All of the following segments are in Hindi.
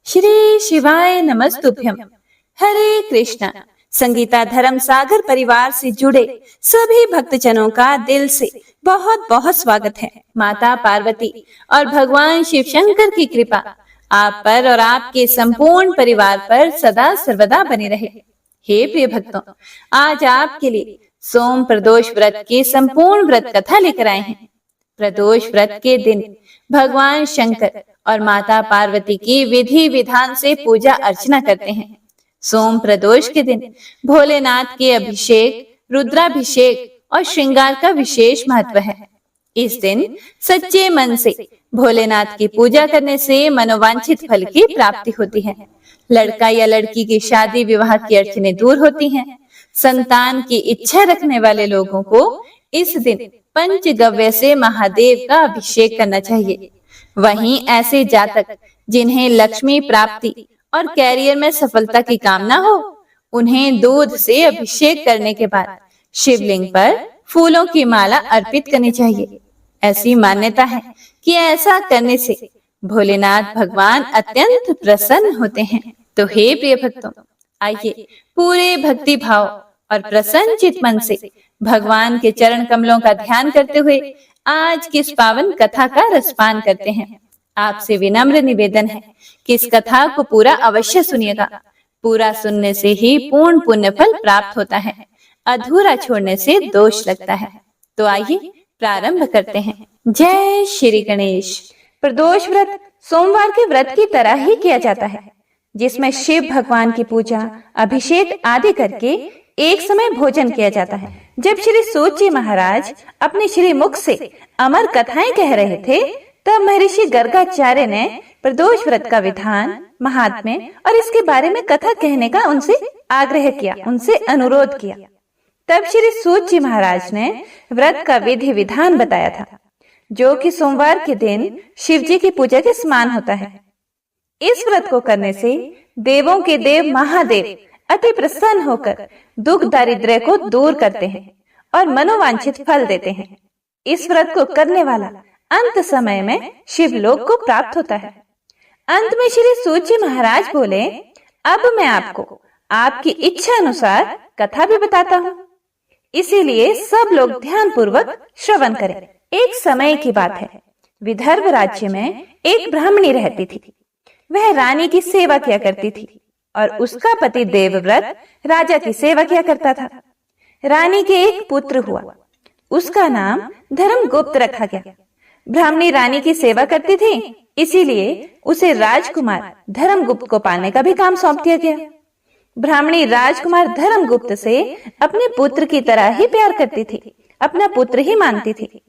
श्री शिवाय नमस्तुभ्यम। हरे कृष्णा। संगीता धर्म सागर परिवार से जुड़े सभी भक्तजनों का दिल से बहुत बहुत स्वागत है। माता पार्वती और भगवान शिव शंकर की कृपा आप पर और आपके संपूर्ण परिवार पर सदा सर्वदा बनी रहे। हे प्रिय भक्तों, आज आपके लिए सोम प्रदोष व्रत की संपूर्ण व्रत कथा लेकर आए हैं। प्रदोष व्रत के दिन भगवान शंकर और माता पार्वती की विधि विधान से पूजा अर्चना करते हैं। सोम प्रदोष के दिन भोलेनाथ के अभिषेक, रुद्राभिषेक और श्रृंगार का विशेष महत्व है। इस दिन सच्चे मन से भोलेनाथ की पूजा करने से मनोवांछित फल की प्राप्ति होती है। लड़का या लड़की की शादी विवाह की अड़चनें दूर होती हैं। संतान की इच्छा रखने वाले लोगों को इस दिन पंचगव्य से महादेव का अभिषेक करना चाहिए। वहीं ऐसे जातक जिन्हें लक्ष्मी प्राप्ति और कैरियर में सफलता की कामना हो, उन्हें दूध से अभिषेक करने के बाद शिवलिंग पर फूलों की माला अर्पित करनी चाहिए। ऐसी मान्यता है कि ऐसा करने से भोलेनाथ भगवान अत्यंत प्रसन्न होते हैं। तो हे प्रिय भक्तों, आइए पूरे भक्ति भाव और प्रसन्न चित मन से भगवान के चरण कमलों का ध्यान करते हुए आज की इस पावन कथा का रसपान करते हैं। आपसे विनम्र निवेदन है कि इस कथा को पूरा अवश्य सुनिएगा। पूरा सुनने से ही पूर्ण पुण्य फल प्राप्त होता है, अधूरा छोड़ने से दोष लगता है। तो आइए प्रारंभ करते हैं। जय श्री गणेश। प्रदोष व्रत सोमवार के व्रत की तरह ही किया जाता है, जिसमें शिव भगवान की पूजा, अभिषेक आदि करके एक समय भोजन किया जाता है। जब श्री सूत जी महाराज अपने श्री मुख से अमर कथाएं कह रहे थे, तब महर्षि गर्गाचार्य ने प्रदोष व्रत का विधान, महात्म्य और इसके बारे में कथा कहने का उनसे आग्रह किया, उनसे अनुरोध किया। तब श्री सूत जी महाराज ने व्रत का विधि विधान बताया था, जो कि सोमवार के दिन शिव जी की पूजा के समान होता है। इस व्रत को करने से देवों के देव महादेव अति प्रसन्न होकर दुख दारिद्र्य को दूर करते हैं और मनोवांछित फल देते हैं। इस व्रत को करने वाला अंत समय में शिवलोक को प्राप्त होता है। अंत में श्री सूत जी महाराज बोले, अब मैं आपको आपकी इच्छा अनुसार कथा भी बताता हूँ, इसीलिए सब लोग ध्यान पूर्वक श्रवण करें। एक समय की बात है, विदर्भ राज्य में एक ब्राह्मणी रहती थी। वह रानी की सेवा किया करती थी और उसका पति देवव्रत राजा की सेवा किया करता था। रानी के एक पुत्र हुआ, उसका नाम धर्मगुप्त रखा गया। ब्राह्मणी रानी की सेवा करती थी, इसीलिए उसे राजकुमार धर्मगुप्त को पालने का भी काम सौंप दिया गया। ब्राह्मणी राजकुमार धर्मगुप्त से अपने पुत्र की तरह ही प्यार करती थी, अपना पुत्र ही मानती थी।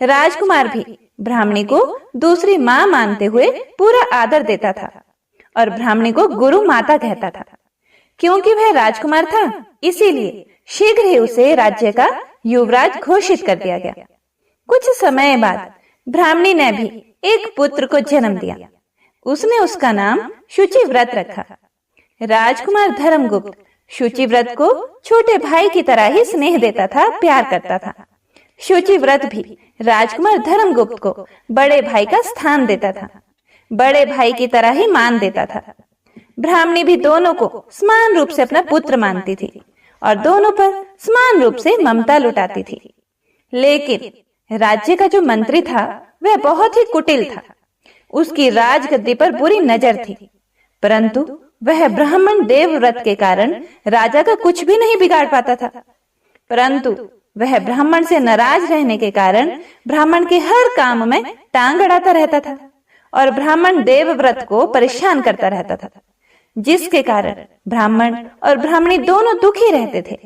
राजकुमार भी ब्राह्मणी को दूसरी माँ मानते हुए पूरा आदर देता था और ब्राह्मणी को गुरु माता कहता था। क्योंकि वह राजकुमार था, इसीलिए शीघ्र ही उसे राज्य का युवराज घोषित कर दिया गया। कुछ समय बाद ब्राह्मणी ने भी एक पुत्र को जन्म दिया। उसने उसका नाम शुचिव्रत रखा। राजकुमार धर्मगुप्त शुचिव्रत को छोटे भाई की तरह ही स्नेह देता था, प्यार करता था। शुचिव्रत भी राजकुमार धर्मगुप्त को बड़े भाई का स्थान देता था, बड़े भाई की तरह ही मान देता था। ब्राह्मणी भी दोनों को समान रूप से अपना पुत्र मानती थी और दोनों पर समान रूप से ममता लुटाती थी। लेकिन राज्य का जो मंत्री था, वह बहुत ही कुटिल था। उसकी राजगद्दी पर बुरी नजर थी, परंतु वह ब्राह्मण देवव्रत के कारण राजा का कुछ भी नहीं बिगाड़ पाता था। परंतु वह ब्राह्मण से नाराज रहने के कारण ब्राह्मण के हर काम में टांग अड़ाता रहता था और ब्राह्मण देवव्रत को परेशान करता रहता था, जिसके कारण ब्राह्मण और ब्राह्मणी दोनों दुखी रहते थे।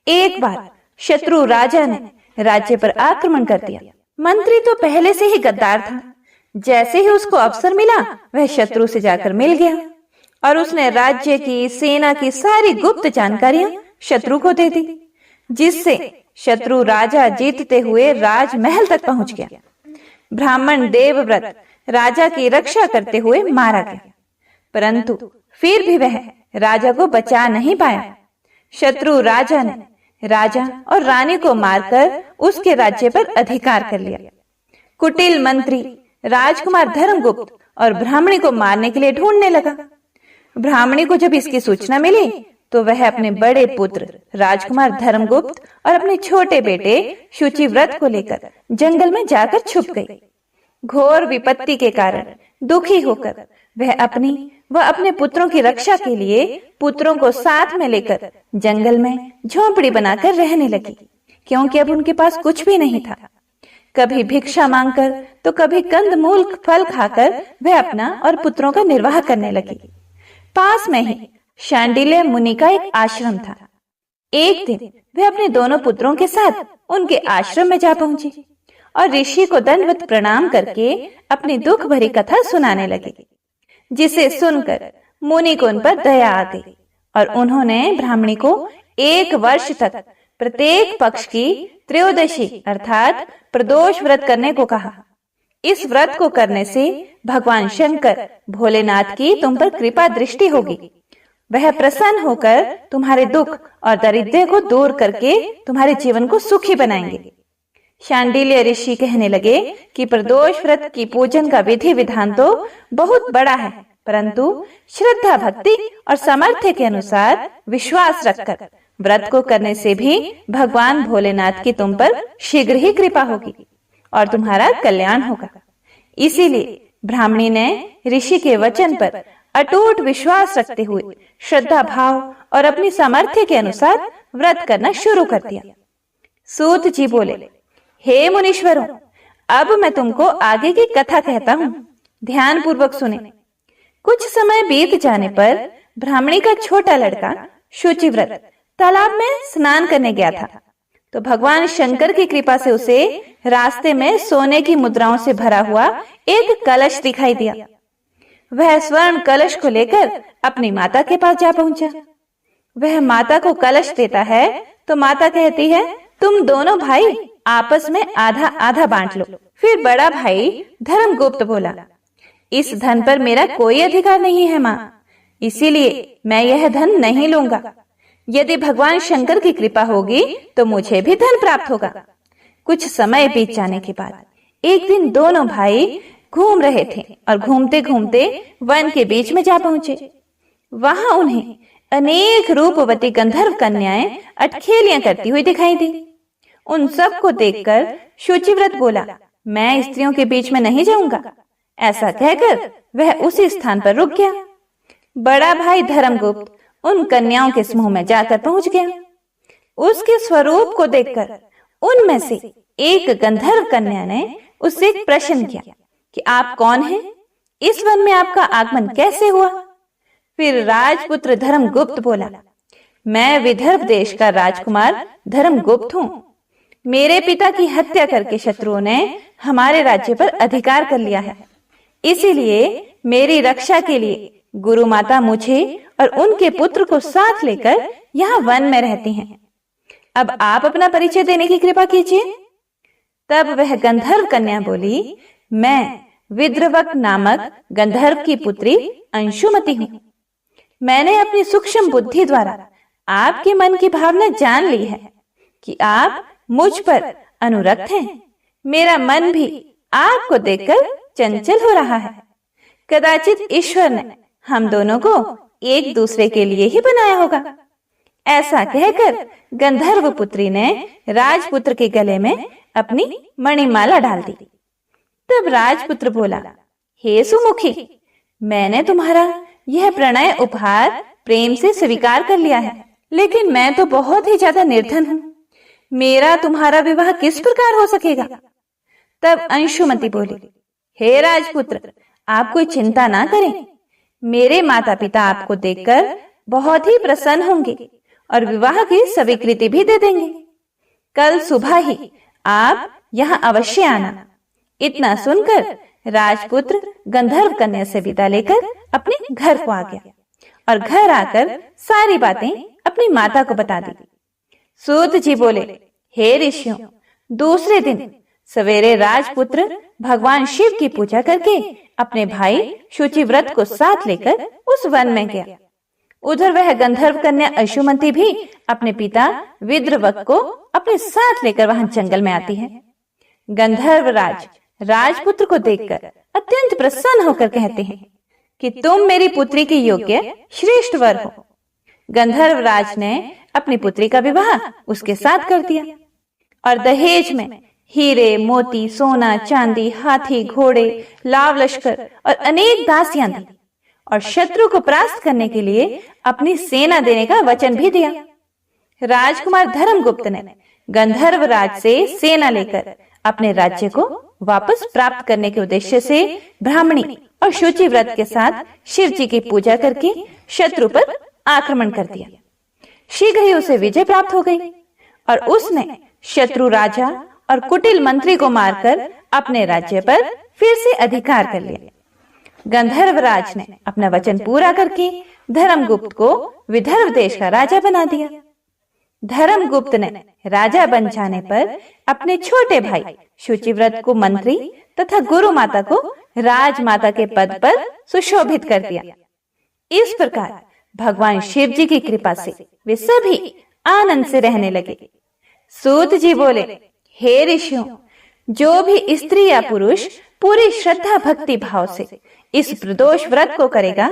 एक बार शत्रु राजा ने राज्य पर आक्रमण कर दिया। मंत्री तो पहले से ही गद्दार था। जैसे ही उसको अवसर मिला, वह शत्रु से जाकर मिल गया और उसने राज्य की, सेना की सारी गुप्त जानकारियां शत्रु को दे दी, जिससे शत्रु राजा जीतते हुए राजमहल तक पहुंच गया। ब्राह्मण देवव्रत राजा की रक्षा करते हुए मारा गया, परंतु फिर भी वह राजा को बचा नहीं पाया। शत्रु राजा ने राजा और रानी को मारकर उसके राज्य पर अधिकार कर लिया। कुटिल मंत्री राजकुमार धर्मगुप्त और ब्राह्मणी को मारने के लिए ढूंढने लगा। ब्राह्मणी को जब इसकी सूचना मिली तो वह अपने बड़े पुत्र राजकुमार धर्मगुप्त और अपने छोटे बेटे शुचिव्रत को लेकर जंगल में जाकर छुप गई। घोर विपत्ति के कारण दुखी होकर वह अपनी व अपने पुत्रों की रक्षा के लिए पुत्रों को साथ में लेकर जंगल में झोंपड़ी बनाकर रहने लगी, क्योंकि अब उनके पास कुछ भी नहीं था। कभी भिक्षा मांगकर तो कभी कंदमूल फल खाकर वह अपना और पुत्रों का निर्वाह करने लगी। पास में ही शांडिल्य मुनि का एक आश्रम था। एक दिन वह अपने दोनों पुत्रों के साथ उनके आश्रम में जा पहुंची और ऋषि को दंडवत प्रणाम करके अपनी दुख भरी कथा सुनाने लगी, जिसे सुनकर मुनि को उन पर दया आ गई और उन्होंने ब्राह्मणी को 1 वर्ष तक प्रत्येक पक्ष की त्रयोदशी अर्थात प्रदोष व्रत करने को कहा। इस व्रत को करने से भगवान शंकर भोलेनाथ की तुम पर कृपा दृष्टि होगी। वह प्रसन्न होकर तुम्हारे दुख और दरिद्र को दूर करके तुम्हारे जीवन को सुखी बनाएंगे। शांडिल्य ऋषि कहने लगे कि प्रदोष व्रत की पूजन का विधि विधान तो बहुत बड़ा है, परंतु श्रद्धा भक्ति और सामर्थ्य के अनुसार विश्वास रखकर व्रत को करने से भी भगवान भोलेनाथ की तुम पर शीघ्र ही कृपा होगी और तुम्हारा कल्याण होगा। इसीलिए ब्राह्मणी ने ऋषि के वचन पर अटूट विश्वास रखते हुए श्रद्धा भाव और अपनी सामर्थ्य के अनुसार व्रत करना शुरू कर दिया। सूत जी बोले, हे मुनीश्वरों, अब मैं तुमको आगे की कथा कहता हूँ, ध्यान पूर्वक सुने। कुछ समय बीत जाने पर ब्राह्मणी का छोटा लड़का शुचिव्रत तालाब में स्नान करने गया था, तो भगवान शंकर की कृपा से उसे रास्ते में सोने की मुद्राओं से भरा हुआ एक कलश दिखाई दिया। वह स्वर्ण कलश को लेकर अपनी माता के पास जा पहुंचा। वह माता को कलश देता है तो माता कहती है, तुम दोनों भाई आपस में आधा आधा बांट लो। फिर बड़ा भाई धर्मगुप्त बोला, इस धन पर मेरा कोई अधिकार नहीं है माँ, इसीलिए मैं यह धन नहीं लूंगा। यदि भगवान शंकर की कृपा होगी तो मुझे भी धन प्राप्त होगा। कुछ समय बीत जाने के बाद एक दिन दोनों भाई घूम रहे थे और घूमते घूमते वन के बीच में जा पहुंचे। वहां उन्हें अनेक रूपवती गंधर्व कन्याएं अटखेलियां करती हुई दिखाई दी। उन सब को देखकर शुचिव्रत बोला, मैं स्त्रियों के बीच में नहीं जाऊंगा। ऐसा कहकर वह उसी स्थान पर रुक गया। बड़ा भाई धर्मगुप्त उन कन्याओं के समूह में जाकर पहुंच गया। उसके स्वरूप को देखकर उनमें से एक गंधर्व कन्या ने उससे एक प्रश्न किया कि आप कौन हैं? इस वन में आपका आगमन कैसे हुआ? फिर राजपुत्र धर्मगुप्त बोला, मैं विदर्भ देश का राजकुमार धर्मगुप्त हूँ। मेरे पिता की हत्या करके शत्रुओं ने हमारे राज्य पर अधिकार कर लिया है, इसीलिए मेरी रक्षा के लिए गुरु माता मुझे और उनके पुत्र को साथ लेकर यहाँ वन में रहती हैं। अब आप अपना परिचय देने की कृपा कीजिए। तब वह गंधर्व कन्या बोली, मैं विद्रवक नामक गंधर्व की पुत्री अंशुमति हूँ। मैंने अपनी सूक्ष्म बुद्धि द्वारा आपके मन की भावना जान ली है कि आप मुझ पर अनुरक्त हैं। मेरा मन भी आपको देखकर चंचल हो रहा है। कदाचित ईश्वर ने हम दोनों को एक दूसरे के लिए ही बनाया होगा। ऐसा कहकर गंधर्व पुत्री ने राजपुत्र के गले में अपनी मणिमाला डाल दी। तब राजपुत्र बोला, हे सुमुखी, मैंने तुम्हारा यह प्रणय उपहार प्रेम से स्वीकार कर लिया है, लेकिन मैं तो बहुत ही ज्यादा निर्धन हूँ। मेरा तुम्हारा विवाह किस प्रकार हो सकेगा? तब अंशुमति बोली, हे राजपुत्र, आप कोई चिंता ना करें। मेरे माता पिता आपको देखकर बहुत ही प्रसन्न होंगे और विवाह की स्वीकृति भी दे देंगे। कल सुबह ही आप यहाँ अवश्य आना। इतना सुनकर राजपुत्र गंधर्व कन्या से विदा लेकर अपने घर को आ गया और घर आकर सारी बातें अपनी माता को बता दी। सूत जी बोले, हे ऋषियों, दूसरे दिन सवेरे राजपुत्र भगवान शिव की पूजा करके अपने भाई शुचिव्रत को साथ लेकर उस वन में गया। उधर वह गंधर्व कन्या अंशुमति भी अपने पिता विद्रवक को अपने साथ लेकर वहां जंगल में आती है। गंधर्व राज राजपुत्र को देखकर अत्यंत प्रसन्न होकर कहते हैं कि तुम मेरी पुत्री के योग्य श्रेष्ठ वर हो। गंधर्वराज ने अपनी पुत्री का विवाह उसके साथ कर दिया और दहेज में हीरे, मोती, सोना, चांदी, हाथी, घोड़े, लाव लश्कर और अनेक दासियां दी और शत्रु को परास्त करने के लिए अपनी सेना देने का वचन भी दिया। राजकुमार धर्मगुप्त ने गंधर्वराज से सेना लेकर अपने राज्य को वापस प्राप्त करने के उद्देश्य से ब्राह्मणी और शुचि व्रत के साथ शिव जी की पूजा करके शत्रु पर आक्रमण कर दिया। शीघ्र ही उसे विजय प्राप्त हो गई और उसने शत्रु राजा और कुटिल मंत्री को मारकर अपने राज्य पर फिर से अधिकार कर लिया। गंधर्वराज ने अपना वचन पूरा करके धर्मगुप्त को विदर्भ देश का राजा बना दिया। धर्मगुप्त ने राजा बन जाने पर अपने छोटे भाई शुचिव्रत को मंत्री तथा गुरु माता को राजमाता के पद पर सुशोभित कर दिया। इस प्रकार भगवान शिव जी की कृपा से वे सभी आनंद से रहने लगे। सूत जी बोले, हे ऋषियों, जो भी स्त्री या पुरुष पूरी श्रद्धा भक्ति भाव से इस प्रदोष व्रत को करेगा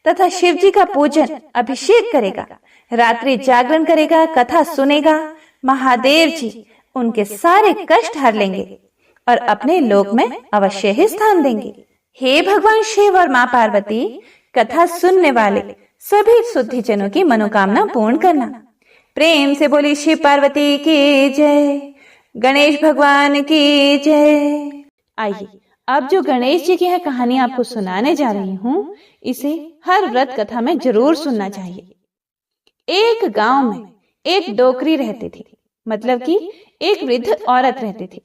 तथा शिव जी का पूजन अभिषेक करेगा, रात्रि जागरण करेगा, कथा सुनेगा, महादेव जी उनके सारे कष्ट हर लेंगे और अपने लोक में अवश्य ही स्थान देंगे। हे भगवान शिव और माँ पार्वती, कथा सुनने वाले सभी शुद्धिजनों की मनोकामना पूर्ण करना। प्रेम से बोली शिव पार्वती की जय, गणेश भगवान की जय। आइए अब जो गणेश जी की है कहानी आपको सुनाने जा रही हूँ, इसे हर व्रत कथा में जरूर सुनना चाहिए। एक गांव में एक डोकरी रहती थी, मतलब कि एक वृद्ध औरत रहती थी।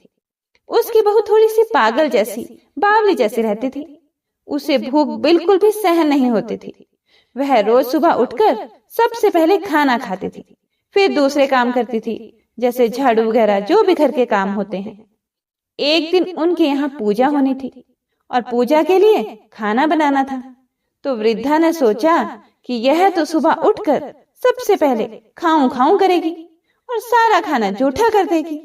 उसकी बहू थोड़ी सी पागल जैसी, बावली जैसी रहती थी। उसे भूख बिल्कुल भी सहन नहीं होती थी। वह रोज सुबह उठकर सबसे पहले खाना खाती थी, फिर दूसरे काम करती थी, जैसे झाड़ू वगैरह जो भी घर के काम होते हैं। एक दिन उनके यहाँ पूजा होनी थी और पूजा के लिए खाना बनाना था। तो वृद्धा ने सोचा कि यह तो सुबह उठकर सबसे पहले खाऊं खाऊं करेगी और सारा खाना जूठा कर देगी।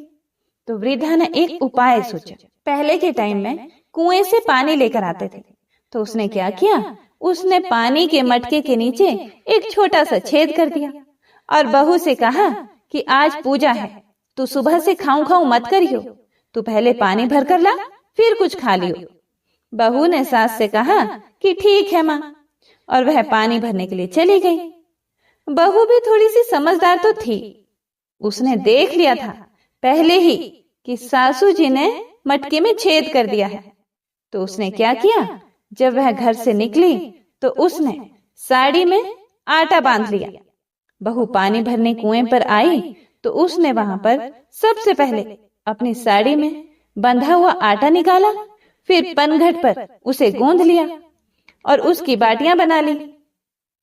तो वृद्धा ने एक उपाय सोचा। पहले के टाइम में कुएं से पानी लेकर आते थे, तो उसने क्या किया, उसने पानी के मटके के नीचे एक छोटा सा छेद कर दिया और बहू से कहा कि आज पूजा है, तू सुबह से खाऊं खाऊं मत करियो, तू पहले पानी भर कर ला, फिर कुछ खा लियो। बहू ने सास से कहा कि ठीक है माँ, और वह पानी भरने के लिए चली गई। बहू भी थोड़ी सी समझदार तो थी, उसने देख लिया था पहले ही कि सासू जी ने मटके में छेद कर दिया है। तो उसने क्या किया, जब वह घर से निकली तो उसने साड़ी में आटा बांध लिया। बहू पानी भरने कुएं पर आई तो उसने वहां पर सबसे पहले अपनी साड़ी में बंधा हुआ आटा निकाला, फिर पनघट पर उसे गूंथ लिया और उसकी बाटियां बना ली।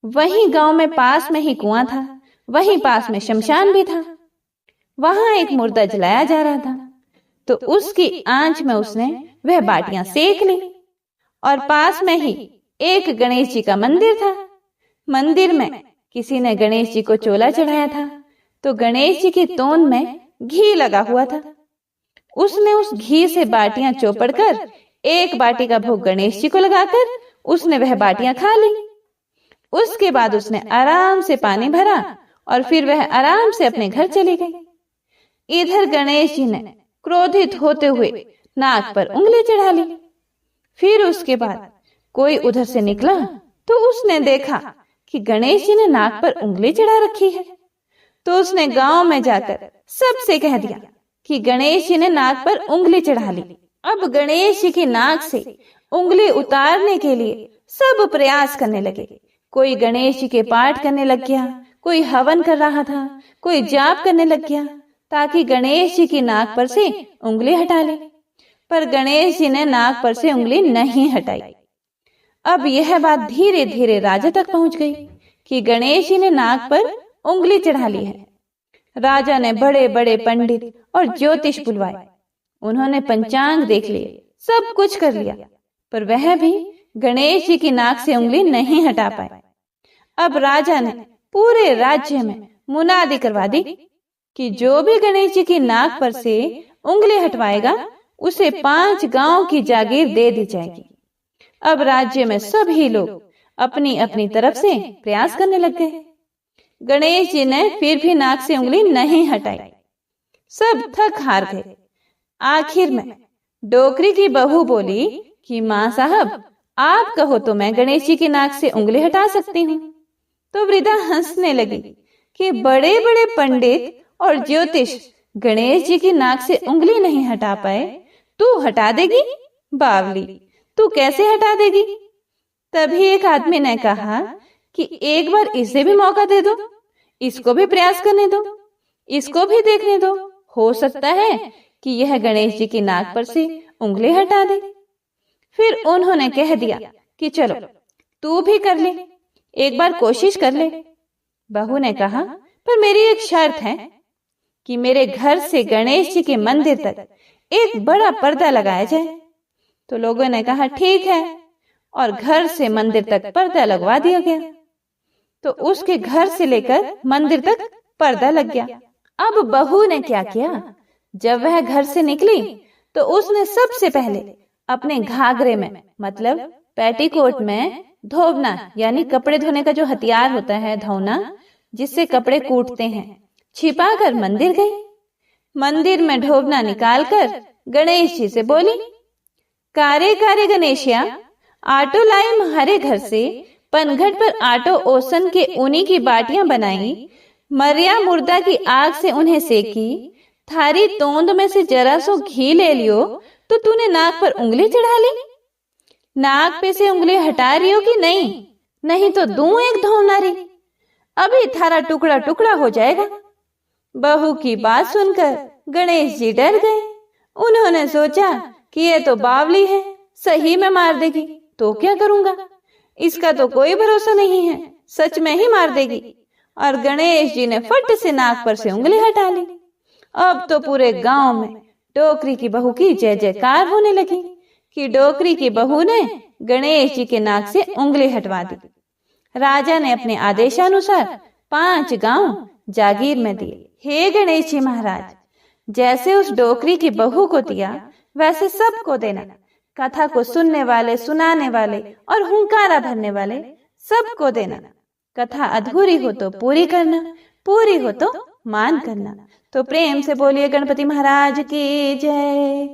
वहीं गांव में पास में ही कुआं था, वहीं पास में शमशान भी था। वहां एक मुर्दा जलाया जा रहा था, तो उसकी आंच में उसने वह बाटियां सेक ली। और पास में ही एक गणेश जी का मंदिर था। मंदिर में किसी ने गणेश जी को चोला चढ़ाया था, तो गणेश जी की तोंद में घी लगा हुआ था। उसने उस घी से बाटियां चौपड़ कर एक बाटी का भोग गणेश जी को लगाकर उसने वह बाटियां खा ली। उसके बाद उसने आराम से पानी भरा और फिर वह आराम से अपने घर चली गई। इधर गणेश जी ने क्रोधित होते हुए नाक पर उंगली चढ़ा ली। फिर उसके बाद कोई उधर से निकला तो उसने देखा कि गणेश जी ने नाक पर उंगली चढ़ा रखी है। तो उसने गांव में जाकर सबसे कह दिया कि गणेश जी ने नाक पर उंगली चढ़ा ली। अब गणेश जी की नाक से उंगली उतारने के लिए सब प्रयास करने लगे। कोई गणेश जी के पाठ करने लग गया, कोई हवन कर रहा था, कोई जाप करने लग गया ताकि गणेश जी की नाक पर से उंगली हटा ले। पर गणेश जी ने नाक पर से उंगली नहीं हटाई। अब यह बात धीरे धीरे राजा तक पहुंच गई कि गणेश जी ने नाक पर उंगली चढ़ा ली है। राजा ने बड़े बड़े पंडित और ज्योतिष बुलवाए। उन्होंने पंचांग देख लिए, सब कुछ कर लिया, पर वह भी गणेश जी की नाक से उंगली नहीं हटा पाए। अब राजा ने पूरे राज्य में मुनादी करवा दी कि जो भी गणेश जी की नाक पर से उंगली हटवाएगा उसे 5 गांव की जागीर दे दी जाएगी। अब राज्य में सभी लोग अपनी अपनी तरफ से प्रयास करने लग गए। गणेश जी ने फिर भी नाक से उंगली नहीं हटाई। सब थक हार गए। आखिर में डोकरी की बहू बोली कि माँ साहब, आप कहो तो मैं गणेश जी की नाक से उंगली हटा सकती हूँ। तो वृद्धा हंसने लगी कि बड़े बड़े पंडित और ज्योतिष गणेश जी की नाक से उंगली नहीं हटा पाए, तू हटा देगी? बावली, तू कैसे हटा देगी? तभी एक आदमी ने कहा कि एक बार इसे भी मौका दे दो, इसको भी प्रयास करने दो, इसको भी देखने दो, हो सकता है कि यह गणेश जी की नाक पर से उंगली हटा दे। फिर उन्होंने कह दिया कि चलो तू भी कर ले, एक बार कोशिश कर ले। बहू ने कहा, पर मेरी एक शर्त है कि मेरे घर से गणेश जी के मंदिर तक एक बड़ा पर्दा लगाया जाए। तो लोगों ने कहा ठीक है, और घर से मंदिर तक पर्दा लगवा दिया गया। तो उसके घर से लेकर मंदिर तक पर्दा लग गया। अब बहू ने क्या किया, जब वह घर से निकली तो उसने सबसे पहले अपने घाघरे में मतलब पेटीकोट में धोबना यानी कपड़े धोने का जो हथियार होता है, धोना, जिससे कपड़े कूटते हैं, छिपाकर मंदिर गई। मंदिर में ढोबना निकालकर गणेश जी से बोली, कारे कारे गणेशिया, आटो लाई म्हारे घर से, पनघट पर आटो ओसन के ऊनी की बाटियां बनाई, मरिया मुर्दा की आग से उन्हें सेकी, थारी तोंद में से जरा सो घी ले लियो तो तूने नाक पर उंगली चढ़ा ली। नाक पे से उंगली हटा रही हो कि नहीं? नहीं तो दूं एक धौनारी, अभी थारा टुकड़ा टुकड़ा हो जाएगा। बहू की बात सुनकर गणेश जी डर गए। उन्होंने सोचा कि ये तो बावली है, सही में मार देगी, तो क्या करूंगा, इसका तो कोई भरोसा नहीं है, सच में ही मार देगी। और गणेश जी ने फट से नाक पर से उंगली हटा ली। अब तो पूरे गांव में डोकरी की बहू की जय जयकार होने लगी कि डोकरी की बहू ने गणेश जी के नाक से उंगली हटवा दी। राजा ने अपने आदेशानुसार 5 गांव जागीर में दिए। हे गणेश जी महाराज, जैसे उस डोकरी की बहू को दिया वैसे सबको देना। कथा को सुनने वाले, सुनाने वाले और हुंकारा भरने वाले सबको देना। कथा अधूरी हो तो पूरी करना, पूरी हो तो मान करना। तो प्रेम से बोलिए गणपति महाराज की जय।